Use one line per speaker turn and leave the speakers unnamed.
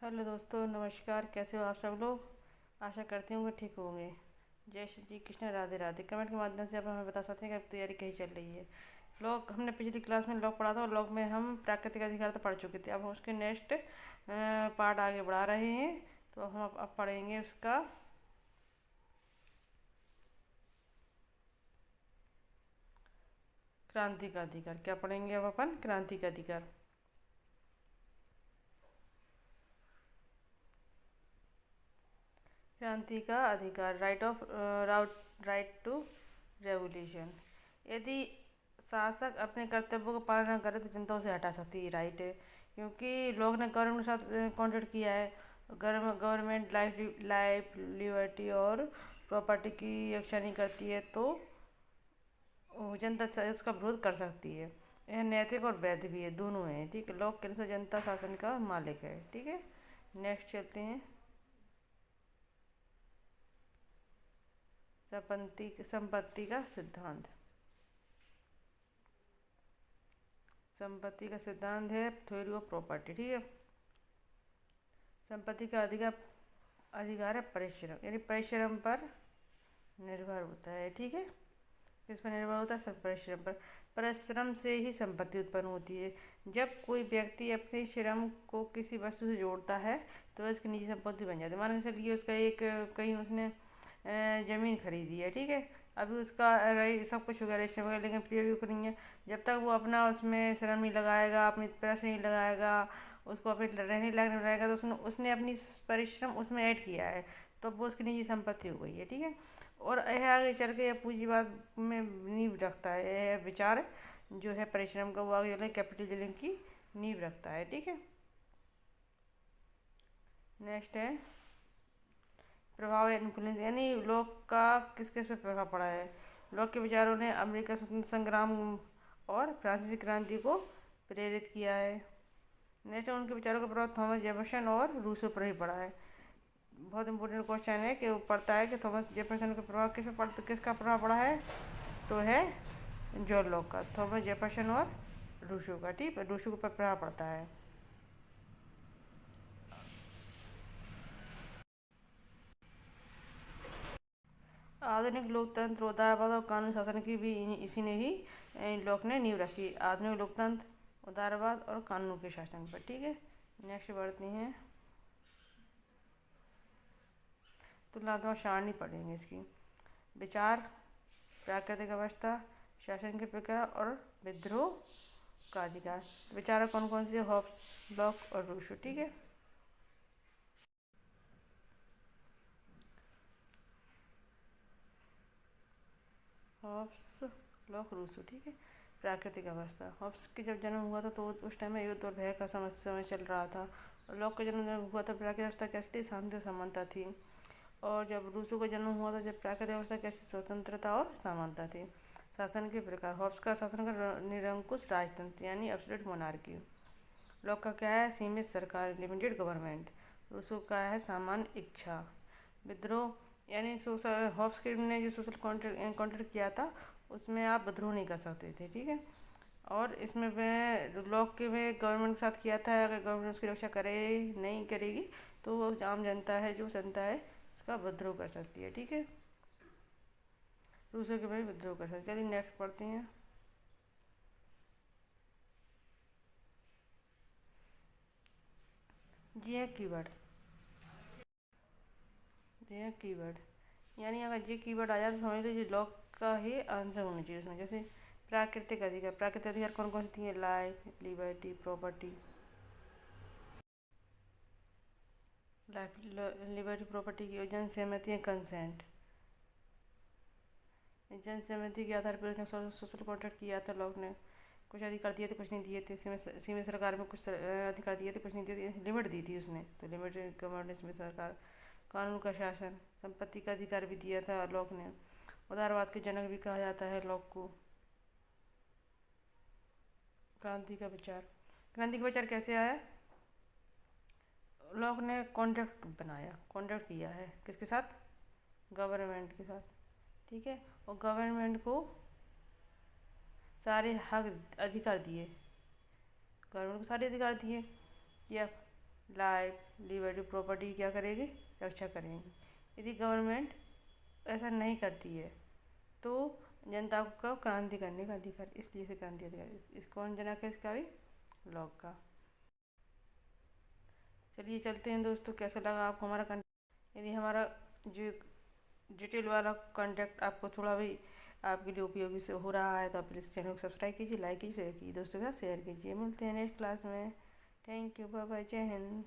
Hello दोस्तों, नमस्कार। कैसे हो आप सब लोग? आशा करती हूँ कि ठीक होंगे। जय श्री कृष्ण, राधे राधे। कमेंट के माध्यम से आप हमें बता सकते हैं कि आपकी तैयारी कैसी चल रही है। लॉग हमने पिछली क्लास में लॉग पढ़ा था और लॉग में हम प्राकृतिक अधिकार तो पढ़ चुके थे। अब हम उसके नेक्स्ट पार्ट आगे बढ़ा रहे हैं। तो हम अब पढ़ेंगे उसका क्रांति का अधिकार। क्या पढ़ेंगे अब अपन? क्रांति का अधिकार। क्रांति का अधिकार, राइट टू रेवोल्यूशन। यदि शासक अपने कर्तव्यों को पालन न करे तो जनता उसे हटा सकती है, राइट है। क्योंकि लोग ने गवर्नमेंट के साथ कॉन्ट्रैक्ट किया है। गवर्नमेंट लाइफ लिबर्टी और प्रॉपर्टी की रक्षा नहीं करती है तो जनता उसका विरोध कर सकती है। यह नैतिक और वैध भी है, दोनों है। ठीक है, लोग के अनुसार जनता शासन का मालिक है। ठीक है, नेक्स्ट चलते हैं। संपत्ति का सिद्धांत। संपत्ति का सिद्धांत है थ्योरी ऑफ प्रॉपर्टी। ठीक है, संपत्ति का अधिकार है परिश्रम, यानी परिश्रम पर निर्भर होता है। ठीक है, किस पर निर्भर होता है? सब परिश्रम पर। परिश्रम से ही संपत्ति उत्पन्न होती है। जब कोई व्यक्ति अपने श्रम को किसी वस्तु से जोड़ता है तो वह उसकी निजी संपत्ति बन जाती है। मान के चलिए उसका एक कहीं उसने ज़मीन खरीदी है। ठीक है, अभी उसका रही सब कुछ हो गया, रजिस्टर वगैरह, लेकिन फिर भी नहीं है। जब तक वो अपना उसमें श्रम नहीं लगाएगा, अपने पैसे नहीं लगाएगा, उसको अपने रहने लायक नहीं रहेगा, तो उसने अपनी परिश्रम उसमें ऐड किया है, तो वो उसकी निजी संपत्ति हो गई है। ठीक है, और यह आगे चल के पूंजीवाद में नींव रखता है। यह विचार जो है परिश्रम का, वो आगे चल के कैपिटलिज्म की नींव रखता है। ठीक है, नेक्स्ट है प्रभाव या इन्फ्लुएंस, यानी लोग का किस किस पे प्रभाव पड़ा है। लोग के विचारों ने अमेरिका स्वतंत्र संग्राम और फ्रांसीसी क्रांति को प्रेरित किया है। नेक्स्ट, उनके विचारों का प्रभाव थॉमस जेफरसन और रूसो पर भी पड़ा है। बहुत इंपॉर्टेंट क्वेश्चन है कि वो पढ़ता है कि थॉमस जेफरसन का प्रभाव किसका प्रभाव पड़ा है, तो है जॉन लॉक का। थॉमस जेफरसन और रूसो का। ठीक है, रूसो के ऊपर प्रभाव पड़ता है। आधुनिक लोकतंत्र, उदारवाद और कानूनी शासन की भी इसी ने ही लॉक ने नींव रखी। आधुनिक लोकतंत्र, उदारवाद और कानून के शासन पर। ठीक है, नेक्स्ट बढ़ते हैं। तुलनात्मक सारणी पढ़ेंगे इसकी। विचार, प्राकृतिक अवस्था, शासन के प्रकार और विद्रोह का अधिकार। विचार कौन कौन से? हॉब्स, लॉक और रूसो। ठीक है, हॉब्स, लॉक, रूसो। ठीक है, प्राकृतिक अवस्था। हॉब्स के जब जन्म हुआ था तो उस टाइम में युद्ध और भय का समय चल रहा था। और लॉक का जन्म जब हुआ था, प्राकृतिक अवस्था कैसी थी? शांति और समानता थी। और जब रूसो का जन्म हुआ था, जब प्राकृतिक अवस्था कैसी? स्वतंत्रता और समानता थी। शासन के प्रकार, हॉब्स का शासन का निरंकुश राजतंत्र यानी एब्सोल्यूट मोनार्की। लॉक का क्या है? सीमित सरकार, लिमिटेड गवर्नमेंट। रूसो का है सामान्य इच्छा। विद्रोह, यानी सोशल, हॉब्स के ने जो सोशल कॉन्ट्रैक्ट किया था उसमें आप विद्रोह नहीं कर सकते थे। ठीक है, और इसमें वह लॉक के में गवर्नमेंट के साथ किया था, अगर गवर्नमेंट उसकी रक्षा करे नहीं करेगी तो वो आम जनता है, जो जनता है उसका विद्रोह कर सकती है। ठीक है, रूसो के में विद्रोह कर सकते। चलिए नेक्स्ट पढ़ते हैं। जी है कीवर्ड, जी है कीवर्ड, यानी अगर ये कीवर्ड आ जाए तो समझ लीजिए लॉक का ही आंसर होना चाहिए उसमें। जैसे प्राकृतिक अधिकार, प्राकृतिक अधिकार कौन कौन सी थी? Life, liberty, property. Life, liberty, property की जन सहमति है, कंसेंट। जन सहमति के आधार पर उसने सोशल कॉन्ट्रैक्ट किया था लॉक ने। कुछ अधिकार दिए थे, कुछ नहीं दिए थे। सीमित सरकार में कुछ अधिकार दिए थे, कुछ नहीं दिए थे। लिमिट दी थी उसने, तो लिमिटेड गवर्नमेंट, सीमित सरकार। कानून का शासन, संपत्ति का अधिकार भी दिया था लॉक ने। उदारवाद के जनक भी कहा जाता है लॉक को। क्रांति का विचार, क्रांति का विचार कैसे आया? लॉक ने कॉन्ट्रैक्ट बनाया, कॉन्ट्रैक्ट किया है किसके साथ? गवर्नमेंट के साथ। ठीक है, और गवर्नमेंट को सारे हक अधिकार दिए, गवर्नमेंट को सारे अधिकार दिए कि आप लाइफ, लिबर्टी, प्रॉपर्टी क्या करेगी, रक्षा करेंगी। यदि गवर्नमेंट ऐसा नहीं करती है तो जनता को क्रांति करने का अधिकार, इसलिए से क्रांति अधिकार इस कौन जनक है इसका भी, लॉक का। चलिए चलते हैं दोस्तों, कैसा लगा आपको हमारा कंटेंट। यदि हमारा जो डिटेल वाला कॉन्टेक्ट आपको थोड़ा भी आपके लिए उपयोगी से हो रहा है तो आप प्लीज़ चैनल को सब्सक्राइब कीजिए, लाइक कीजिए, शेयर कीजिए, दोस्तों के साथ शेयर कीजिए। मिलते हैं नेक्स्ट क्लास में। थैंक यू, बाय बाय, जय हिंद।